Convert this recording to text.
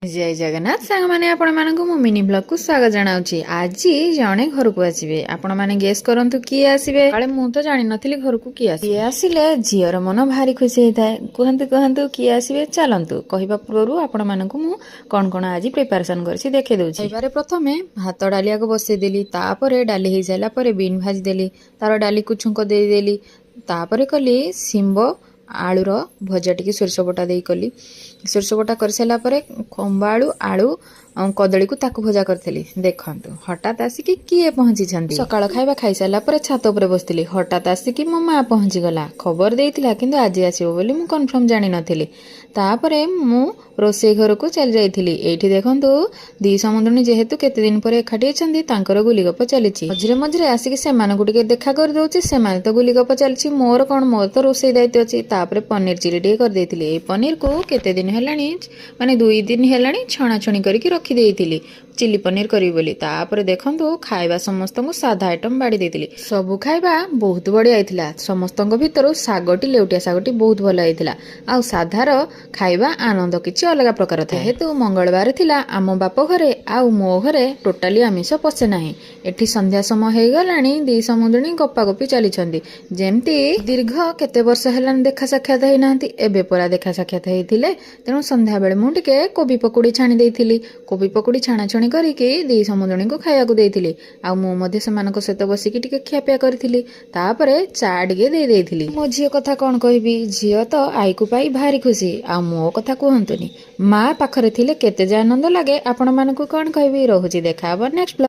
जय जगन्नाथ सांग माने आपण मानकु मो मिनी ब्लॉग को स्वागत जनाउची। आज जणे घर को आसीबे आपण माने गेस करंतु की आसीबे। काले मु तो जानि नथिली घर को की आसीले झियर मन भारी खुशी हेताय। कहंतु कहंतु की आसीबे चलंतु कहिबा पूर्वरु आपण मानकु मु कोन कोन आज प्रिपरेशन करछि देखे दउछि। एबारे प्रथमे भात डालिया को बसे देली तापरे डाली हे जायला परे बीन भाजी देली तार डाली को छुंको दे देली तापरे कली सिंबो आलूर भजा टी सोरष बटा दे कली सोरष बटा कर सारा पर खंबा आलू आलू कदली को ताकू भजा करी देखु हठात आसिकी किए पहुंची सकाळ खाइबा खाई सारा पर छात उपर बसती हठात आसिकी मो माँ पहुंची गला खबर देइतिला किंतु आज आसीबो बोली मु कन्फर्म जानि नथिली। तापरे मु रोसे घर को चली जाइथिली। एठी देखंतु दी समुद्रनी जेहेतु केते दिन पर एखाटी अछंती तांकर गुलीगप चलीछि। मझिरे मझिरे आसिकी सेमानकु टिके देखा कर दउछि सेमाने तो गुलीगप चलीछि मोर कोन मोर तो रोसे दायित्व अछि। तापरे पनीर चिली टिके कर देइथिली। ए पनीर को केते दिन हेलानी माने 2 दिन हेलानी छणा छणी करके रखी देइथिली चिली पनीर करी बोली। तापर देखंतु खाइबा समस्त को साधा आइटम बाड़ी देइथिली। सबु खाइबा बहुत बढ़िया आइथिला। समस्त भितर सागटी लेउटिया सागटी बहुत भल आइथिला। आ साधार खाइबा आनंद किछि अलग प्रकार था। हेतु मंगलवार थिला आम बाप घरे आ मो घरे टोटाली आमिष पशे नाही। एठी संध्या समय हे गलानी दी समुद्रणी गप्पा गप्पी चली छंदी जेमती दीर्घ केते वर्ष हेलान देखा साक्षात हेई नांती एबे परा देखा साक्षात हेइथिले। तेणु संध्या बेले मु टिके कोबी पकोड़ी छाणी देइथिली। कोबी पकोड़ी छाणा छणी करिके दी समुद्रणी को खाया को देइथिली। आ मु मध्ये सेमानक सहित बसिकी टिके खियापिया करथिली। तापरे चा टिके देइ देइथिली। मो झियो कथा कोन कहबी झियो तो आई को पाई भारी खुशी। आ मो कथा कहंतुनी माँ पाखरे थिले केते जे आनंद लागे आपण मानकु कोन कहबी। रहुची देखा नेक्स्ट।